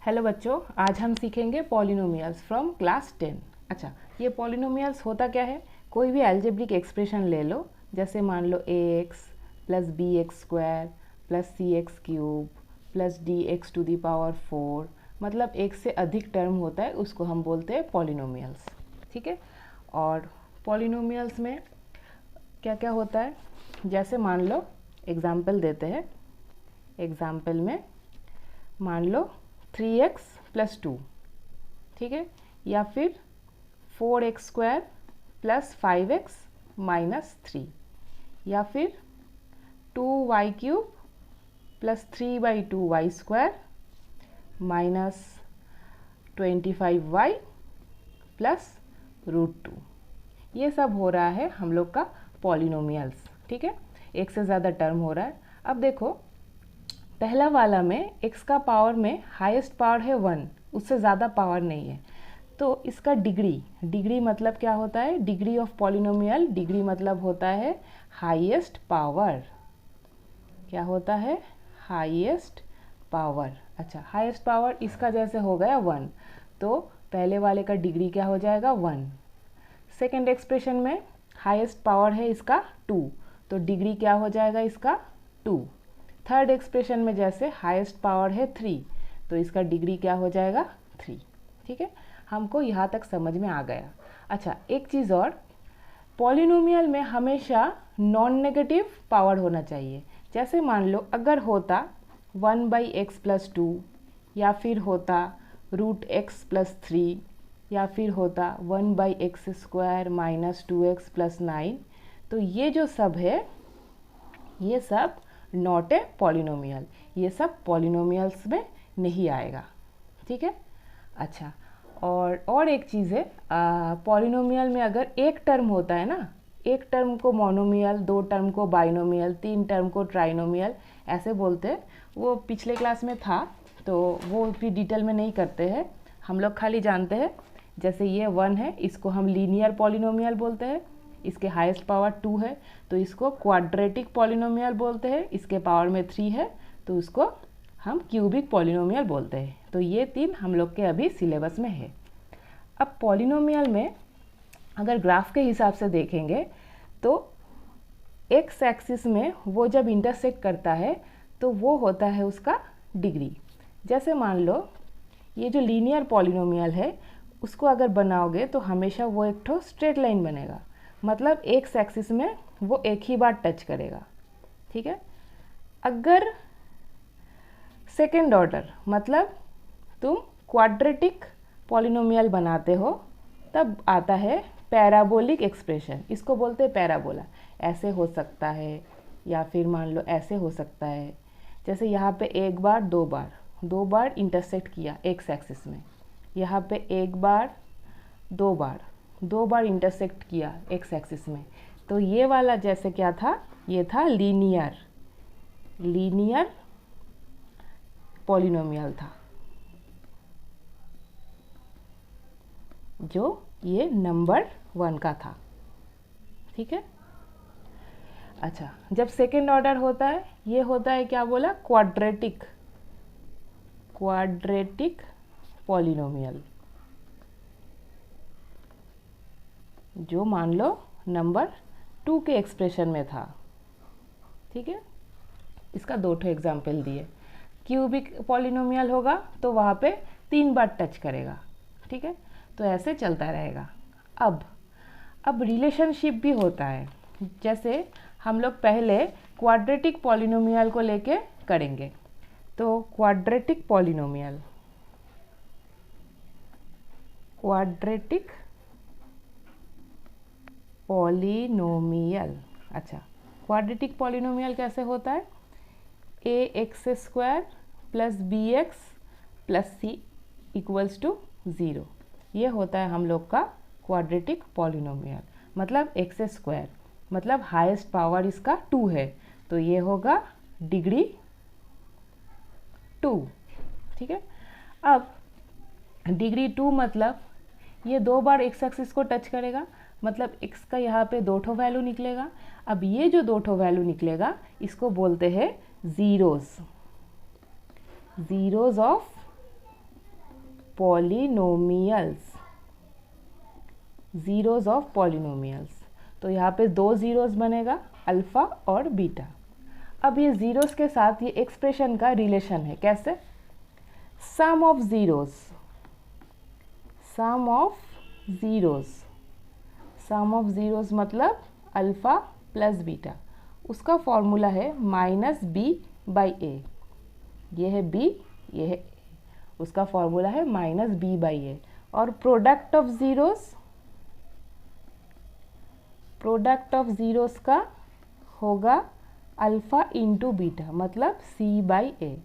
Hello बच्चों, आज हम सीखेंगे पॉलिनोमियल्स फ्रॉम क्लास 10। अच्छा, ये पॉलिनोमियल्स होता क्या है? कोई भी अलजेब्रिक एक्सप्रेशन ले लो, जैसे मान लो ax plus B X square plus C X cube plus D X to the power 4, मतलब एक से अधिक टर्म होता है, उसको हम बोलते हैं पॉलिनोमियल्स। ठीक है। और पॉलिनोमियल्स में क्या क्या होता है, जैसे मान लो एग्जाम्पल देते हैं। एग्जाम्पल में मान लो 3x प्लस 2, ठीक है, या फिर 4x square plus 5x minus 3, या फिर 2y cube plus 3/2y square minus 25y plus √2। ये सब हो रहा है हम लोग का पॉलिनोमियल्स। ठीक है, एक से ज़्यादा टर्म हो रहा है। अब देखो, पहला वाला में x का पावर में हाईएस्ट पावर है 1, उससे ज़्यादा पावर नहीं है, तो इसका डिग्री मतलब क्या होता है? डिग्री ऑफ पॉलिनोमियल, डिग्री मतलब होता है हाईएस्ट पावर। क्या होता है? Highest power. अच्छा, हाईएस्ट पावर इसका जैसे हो गया 1, तो पहले वाले का डिग्री क्या हो जाएगा? 1। सेकेंड एक्सप्रेशन में हाईएस्ट पावर है इसका 2, तो डिग्री क्या हो जाएगा इसका? 2। थर्ड एक्सप्रेशन में जैसे हाईएस्ट पावर है 3, तो इसका डिग्री क्या हो जाएगा? 3। ठीक है, हमको यहाँ तक समझ में आ गया। अच्छा, एक चीज़ और, पॉलिनोमियल में हमेशा नॉन नेगेटिव पावर होना चाहिए। जैसे मान लो अगर होता 1/x प्लस 2, या फिर होता √x प्लस 3, या फिर होता 1/x square minus 2x plus 9, तो ये जो सब है ये सब नॉट ए पॉलिनोमियल, ये सब पॉलिनोमियल्स में नहीं आएगा। ठीक है। अच्छा, और एक चीज़ है, पॉलिनोमियल में अगर एक टर्म होता है ना, एक टर्म को मोनोमियल, 2 टर्म को बाइनोमियल, 3 टर्म को ट्राइनोमियल ऐसे बोलते हैं। वो पिछले क्लास में था, तो वो भी डिटेल में नहीं करते हैं, हम लोग खाली जानते हैं। जैसे ये 1 है, इसको हम लीनियर पॉलिनोमियल बोलते हैं, इसके हाईएस्ट पावर 2 है, तो इसको क्वाड्रेटिक पॉलिनोमियल बोलते हैं। इसके पावर में 3 है, तो उसको हम क्यूबिक पॉलिनोमियल बोलते हैं। तो ये 3 हम लोग के अभी सिलेबस में है। अब पॉलिनोमियल में अगर ग्राफ के हिसाब से देखेंगे तो एक्स एक्सिस में वो जब इंटरसेक्ट करता है तो वो होता है उसका डिग्री। जैसे मान लो ये जो लीनियर पॉलिनोमियल है, उसको अगर बनाओगे तो हमेशा वो एक ठो स्ट्रेट लाइन बनेगा, मतलब एक्स एक्सिस में वो एक ही बार टच करेगा। ठीक है। अगर सेकेंड ऑर्डर मतलब तुम क्वाड्रेटिक पॉलिनोमियल बनाते हो, तब आता है पैराबोलिक एक्सप्रेशन, इसको बोलते हैं पैराबोला। ऐसे हो सकता है, या फिर मान लो ऐसे हो सकता है। जैसे यहाँ पे एक बार, दो बार इंटरसेक्ट किया एक्स एक्सिस में, यहाँ पे एक बार, दो बार इंटरसेक्ट किया एक्स एक्सिस में, तो ये वाला जैसे क्या था? ये था लीनियर पॉलिनोमियल था, जो ये नंबर 1 का था। ठीक है। अच्छा, जब सेकेंड ऑर्डर होता है, ये होता है क्या बोला? क्वाड्रेटिक पॉलिनोमियल, जो मान लो नंबर 2 के एक्सप्रेशन में था। ठीक है। इसका 2 एग्जाम्पल दिए। क्यूबिक पॉलिनोमियल होगा तो वहाँ पे 3 बार टच करेगा। ठीक है, तो ऐसे चलता रहेगा। अब रिलेशनशिप भी होता है। जैसे हम लोग पहले क्वाड्रेटिक पॉलिनोमियल को लेके करेंगे, तो क्वाड्रेटिक पॉलिनोमियल, अच्छा, क्वाड्रेटिक पॉलिनोमियल कैसे होता है? ax square plus bx plus c equals to 0, ये होता है हम लोग का क्वाड्रेटिक पॉलिनोमियल। मतलब एक्स स्क्वायर मतलब हाईएस्ट पावर इसका 2 है, तो ये होगा डिग्री 2। ठीक है। अब डिग्री 2 मतलब ये 2 बार एक्स एक्सिस को टच करेगा, मतलब x का यहाँ पे 2 ठो वैल्यू निकलेगा। अब ये जो 2 ठो वैल्यू निकलेगा, इसको बोलते हैं zeros of polynomials, zeros of polynomials. तो यहाँ पे दो ज़ीरोज़ बनेगा, अल्फ़ा और बीटा। अब ये ज़ीरोज़ के साथ ये एक्सप्रेशन का रिलेशन है, कैसे? Sum of zeros, sum of zeros, sum of zeros मतलब अल्फ़ा प्लस बीटा, उसका फॉर्मूला है माइनस बी बाई ए। ये है बी, ये है ए, उसका फॉर्मूला है माइनस बी बाई ए। और product of zeros, product of zeros का होगा अल्फ़ा इंटू बीटा, मतलब सी बाई ए।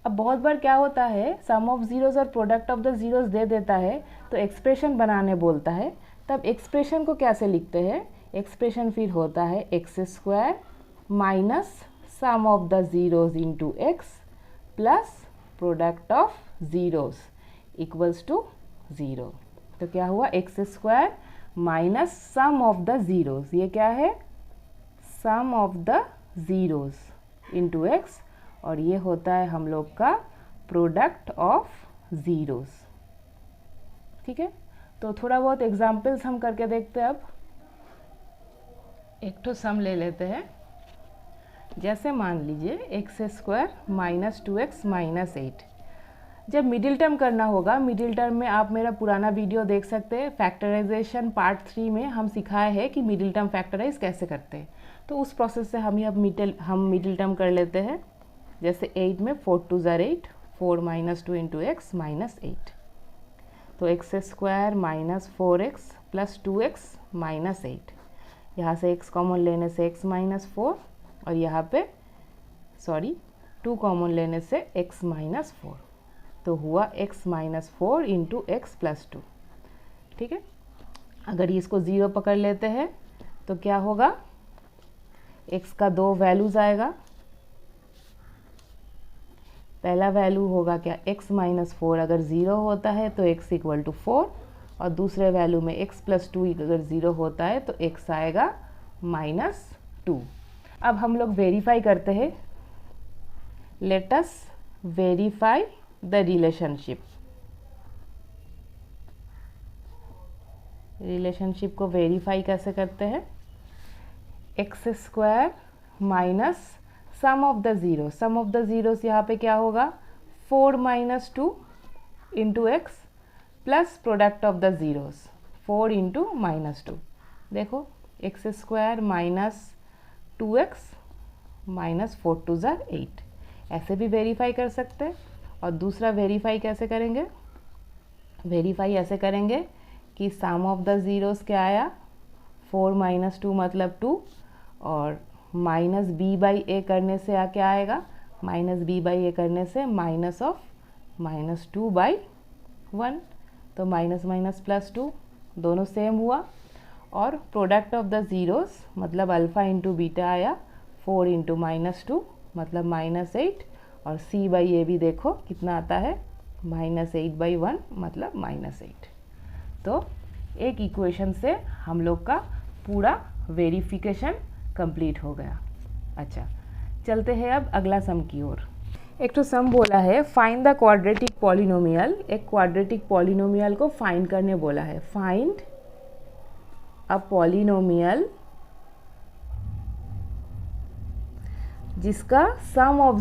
अब बहुत बार क्या होता है, सम ऑफ ज़ीरोज़ और प्रोडक्ट ऑफ द ज़ीरोज़ दे देता है तो एक्सप्रेशन बनाने बोलता है, तब एक्सप्रेशन को कैसे लिखते हैं? एक्सप्रेशन फिर होता है x square minus sum of the zeros into x plus product of zeros equals to zero. तो क्या हुआ? X square minus sum of the zeros, ये क्या है? Sum of the zeros into x, और ये होता है हम लोग का प्रोडक्ट ऑफ ज़ीरोज़। ठीक है, तो थोड़ा बहुत एग्जाम्पल्स हम करके देखते हैं। अब एक तो सम ले लेते हैं, जैसे मान लीजिए x square minus 2x minus 8। जब मिडिल टर्म करना होगा, मिडिल टर्म में आप मेरा पुराना वीडियो देख सकते हैं, फैक्टराइजेशन पार्ट 3 में हम सिखाए हैं कि मिडिल टर्म फैक्टराइज कैसे करते हैं। तो उस प्रोसेस से हम मिडिल टर्म कर लेते हैं। जैसे 8 में 4 2 ज़ार 8, 4 माइनस 2 इंटू एक्स माइनस 8। तो x square minus 4x plus 2x minus 8। यहाँ से x कॉमन लेने से x माइनस 4, और यहाँ पे 2 कॉमन लेने से x माइनस 4। तो हुआ x minus 4 into x plus 2। ठीक है, अगर इसको 0 पकड़ लेते हैं तो क्या होगा? x का दो वैल्यूज़ आएगा। पहला वैल्यू होगा क्या? x माइनस 4 अगर 0 होता है तो x इक्वल टू 4, और दूसरे वैल्यू में x प्लस 2 अगर 0 होता है तो x आएगा माइनस 2। अब हम लोग वेरीफाई करते हैं। Let us verify the relationship. Relationship को वेरीफाई कैसे करते हैं? X square minus sum of the zero, sum of the zeros यहाँ पे क्या होगा? 4 minus 2 into x plus product of the zeros 4 into minus 2। देखो X square minus 2x minus 4 2 ज़ार 8, ऐसे भी वेरीफाई कर सकते हैं। और दूसरा वेरीफाई कैसे करेंगे? वेरीफाई ऐसे करेंगे कि सम ऑफ द ज़ीरोस क्या आया? 4 माइनस 2 मतलब 2, और माइनस बी बाई ए करने से क्या आएगा? माइनस बी बाई ए करने से माइनस ऑफ माइनस 2 बाई 1। तो माइनस माइनस प्लस 2 दोनों सेम हुआ, और प्रोडक्ट ऑफ द ज़ीरोस मतलब अल्फ़ा इंटू बीटा आया 4 इंटू माइनस 2 मतलब माइनस 8, और सी बाई ए भी देखो कितना आता है? माइनस 8 बाई 1 मतलब माइनस 8। तो एक इक्वेशन से हम लोग का पूरा वेरिफिकेशन कंप्लीट हो गया। अच्छा, चलते हैं अब अगला सम की ओर। एक तो सम बोला है फाइंड द क्वाड्रेटिक पॉलिनोमियल। एक क्वाड्रेटिक पॉलिनोमियल को फाइंड करने बोला है। फाइंड अ पॉलिनोमियल जिसका सम ऑफ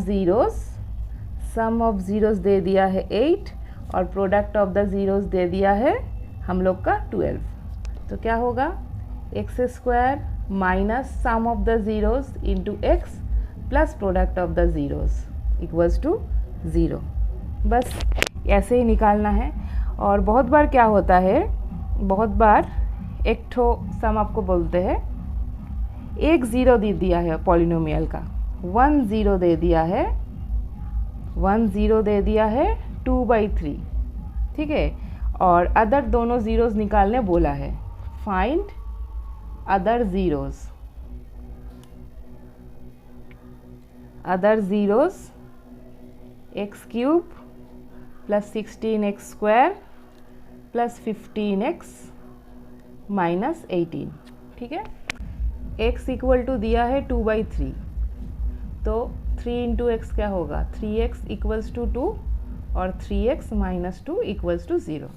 ज़ीरोस दे दिया है 8, और प्रोडक्ट ऑफ द ज़ीरोस दे दिया है हम लोग का 12। तो क्या होगा? X square minus sum of the zeros into x plus product of the zeros equals to 0। बस ऐसे ही निकालना है। और बहुत बार क्या होता है, बहुत बार एक ठो सम आपको बोलते हैं, एक ज़ीरो दे दिया है पॉलिनोमियल का, 1 0 दे दिया है, 1 0 दे दिया है 2/3। ठीक है, और अदर दोनों ज़ीरोज़ निकालने बोला है। Find other zeros, other zeros x cube plus 16x square plus 15x minus 18। ठीक है, x इक्वल टू दिया है 2/3, तो 3 इंटू एक्स क्या होगा? 3x इक्वल्स टू 2, और 3x माइनस 2 इक्वल्स टू 0।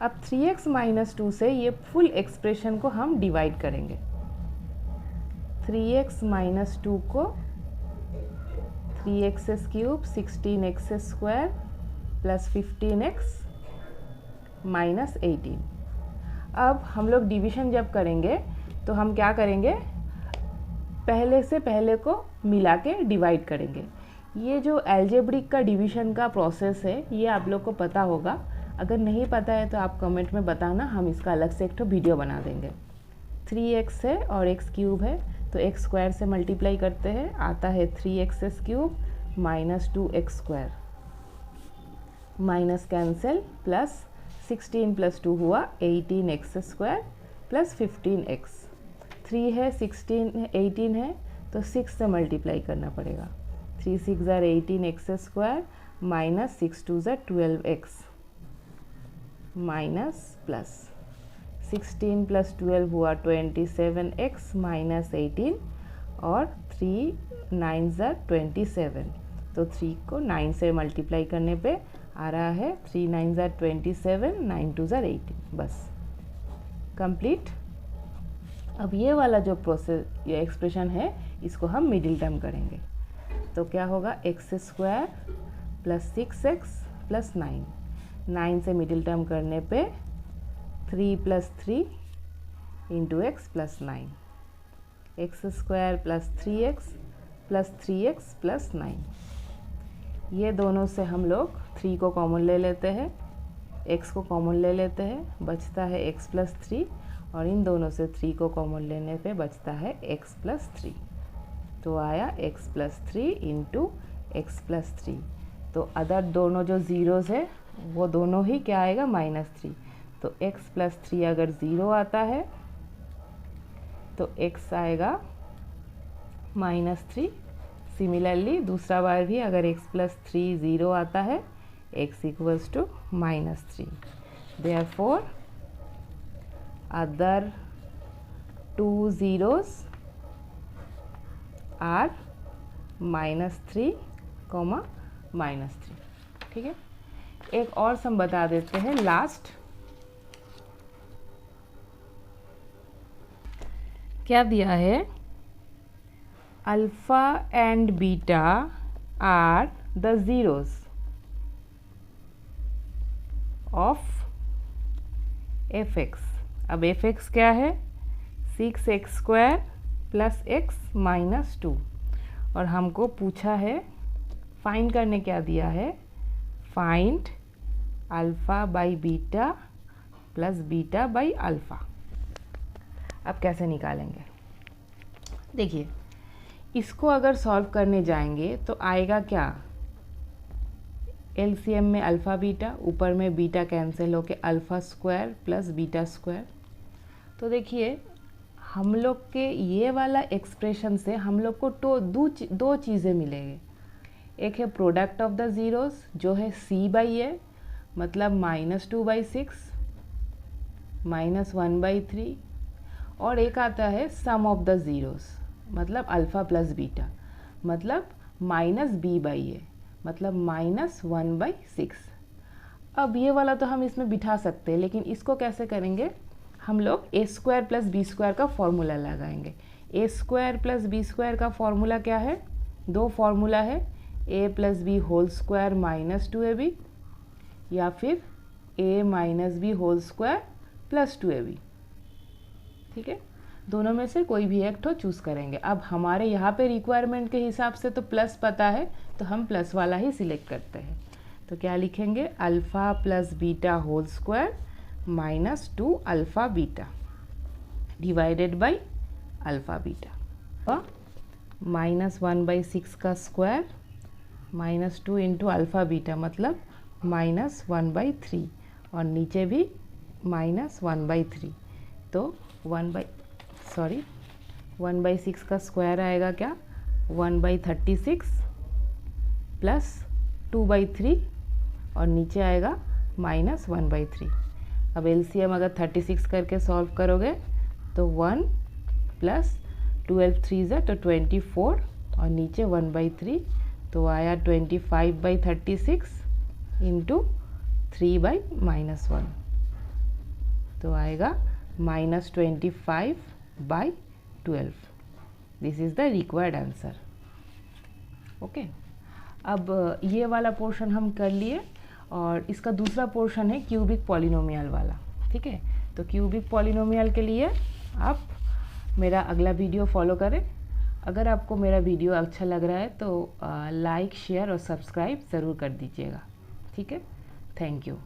अब 3x माइनस 2 से ये फुल एक्सप्रेशन को हम डिवाइड करेंगे। 3x माइनस 2 को 3x cube 16x square plus 15x minus 18। अब हम लोग डिवीज़न जब करेंगे तो हम क्या करेंगे, पहले से पहले को मिला के डिवाइड करेंगे। ये जो अलजेब्रिक का डिवीज़न का प्रोसेस है ये आप लोग को पता होगा, अगर नहीं पता है तो आप कमेंट में बताना, हम इसका अलग से एक तो वीडियो बना देंगे। 3x है और x क्यूब है तो x स्क्वायर से मल्टीप्लाई करते हैं, आता है 3x cube minus 2x square, minus cancel, plus 16 plus 2 हुआ 18x स्क्वायर प्लस 15x। 3 है 16 है 18 है तो 6 से मल्टीप्लाई करना पड़ेगा। 3 6 ज़ार 18x स्क्वायर माइनस 6 2 ज़ार 12x माइनस प्लस 16 प्लस 12 हुआ 27x माइनस 18 और 3 9 ज़ार 27, तो 3 को 9 से मल्टीप्लाई करने पे आ रहा है 3 9 ज़ार 27, 9 2 ज़ार 18, बस कंप्लीट। अब ये वाला जो प्रोसेस ये एक्सप्रेशन है इसको हम मिडिल टर्म करेंगे, तो क्या होगा x square plus 6x plus 9 से मिडिल टर्म करने पे 3 plus 3 into x plus 9, x square plus 3x plus 3x plus 9। ये दोनों से हम लोग 3 को कॉमन ले लेते हैं, x को कॉमन ले लेते हैं, बचता है x प्लस 3 और इन दोनों से 3 को कॉमन लेने पे बचता है x प्लस 3, तो आया x plus 3 into x plus 3। तो अदर दोनों जो ज़ीरोज़ है वो दोनों ही क्या आएगा -3, तो x प्लस 3 अगर 0 आता है तो x आएगा -3। सिमिलरली दूसरा बार भी अगर x प्लस 3 0 आता है x equals to -3। Therefore other 2 zeros are -3, -3। ठीक है, एक और सम बता देते हैं लास्ट। क्या दिया है, alpha and beta are the zeros of fx। अब fx क्या है, 6x square plus x minus 2, और हमको पूछा है फाइंड करने, क्या दिया है, find alpha by beta plus beta by alpha. अब कैसे निकालेंगे, देखिए इसको अगर सॉल्व करने जाएंगे तो आएगा क्या, एलसीएम में अल्फ़ा बीटा, ऊपर में बीटा कैंसिल होके alpha square plus beta square. तो देखिए हम लोग के ये वाला एक्सप्रेशन से हम लोग को तो दो चीज़ें मिलेंगी। एक है प्रोडक्ट ऑफ द ज़ीरोज़ जो है c बाई ए, मतलब -2/6 -1/3, और एक आता है सम ऑफ द ज़ीरोज़ मतलब अल्फ़ा प्लस बीटा, मतलब -b/a मतलब -1/6। अब ये वाला तो हम इसमें बिठा सकते हैं, लेकिन इसको कैसे करेंगे, हम लोग a square plus B square का फॉर्मूला लगाएंगे। a square plus B square का फॉर्मूला क्या है, दो फॉर्मूला है, a plus B whole square -2ab या फिर a minus B whole square plus 2ab। ठीक है, दोनों में से कोई भी एक तो चूज़ करेंगे। अब हमारे यहाँ पे रिक्वायरमेंट के हिसाब से तो प्लस पता है तो हम प्लस वाला ही सिलेक्ट करते हैं। तो क्या लिखेंगे, alpha plus beta whole square -2 alpha beta divided by alpha beta, -1/6 का स्क्वायर -2 इंटू अल्फ़ा बीटा मतलब -1/3, और नीचे भी -1/3, तो 1/6 का स्क्वायर आएगा क्या, 1/36 प्लस 2/3 और नीचे आएगा -1/3। अब एलसीएम अगर 36 करके सॉल्व करोगे तो 1 प्लस 12 3 तो 24 और नीचे 1/3, तो आया 25/36 इंटू 3/-1, तो आएगा -25/12। This is the required answer. Okay, अब ये वाला पोर्शन हम कर लिए और इसका दूसरा पोर्शन है क्यूबिक पॉलिनोमियल वाला। ठीक है, तो क्यूबिक पॉलिनोमियल के लिए आप मेरा अगला वीडियो फॉलो करें। अगर आपको मेरा वीडियो अच्छा लग रहा है तो लाइक, शेयर और सब्सक्राइब ज़रूर कर दीजिएगा। ठीक है, थैंक यू।